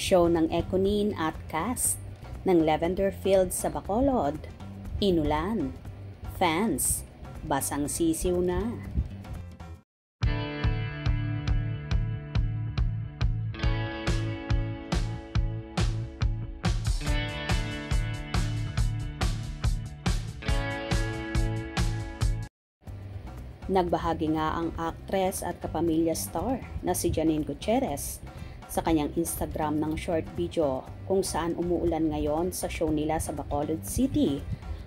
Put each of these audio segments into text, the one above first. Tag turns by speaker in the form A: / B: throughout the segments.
A: Show ng Econin at cast ng Lavender Fields sa Bacolod. Inulan. Fans, basang sisiw na. Nagbahagi nga ang actress at kapamilya star na si Janine Gutierrez sa kanyang Instagram ng short video kung saan umuulan ngayon sa show nila sa Bacolod City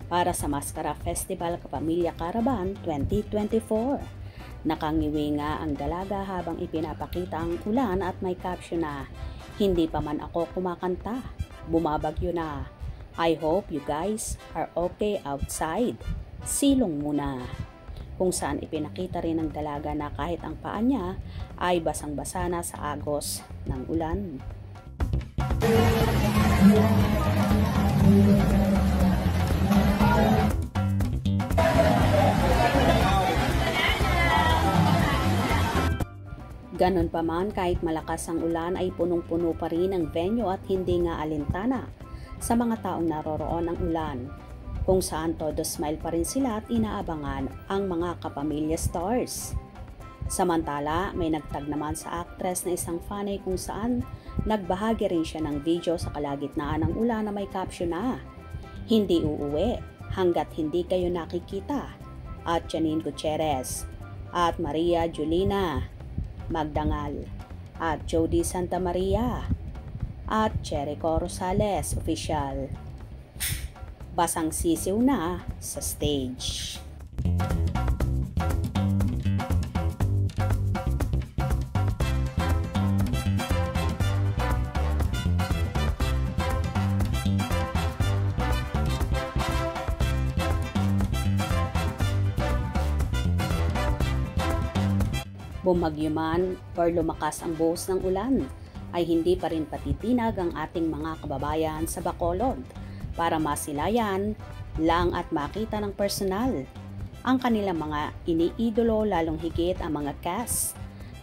A: para sa Mascara Festival Kapamilya Caravan 2024. Nakangiwi nga ang dalaga habang ipinapakita ang ulan at may caption na, "Hindi pa man ako kumakanta, bumabagyo na. I hope you guys are okay outside. Silong muna." Kung saan ipinakita rin ng dalaga na kahit ang paa niya ay basang-basa na sa agos ng ulan. Ganon pa man, kahit malakas ang ulan ay punong-puno pa rin ang venue at hindi nga alintana sa mga taong naroroon ng ulan, kung saan todo smile pa rin sila at inaabangan ang mga kapamilya stars. Samantala, may nagtag naman sa actress na isang fanay kung saan nagbahagi rin siya ng video sa kalagitnaan ng ulan na may caption na, "Hindi uuwi hanggat hindi kayo nakikita." At Janine Gutierrez, at Maria Julina Magdangal, at Jody Santa Maria, at Jericho Rosales Official. Basang sisiw na sa stage. Bumagyo man or lumakas ang buhos ng ulan, ay hindi pa rin patitinag ang ating mga kababayan sa Bacolod para masilayan lang at makita ng personal ang kanilang mga iniidolo, lalong higit ang mga cast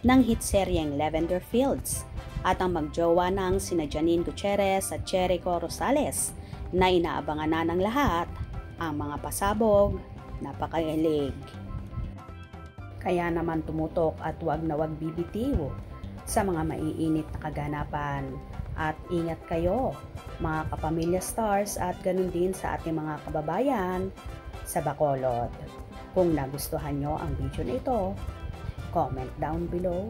A: ng hit seryeng Lavender Fields at ang magjowa ng sina Janine Gutierrez at Jericho Rosales na inaabangan na ng lahat ang mga pasabog na pakailig. Kaya naman tumutok at wag na wag bibitiw sa mga maiinit na kaganapan. At ingat kayo, mga kapamilya stars, at ganun din sa ating mga kababayan sa Bacolod. Kung nagustuhan nyo ang video na ito, comment down below.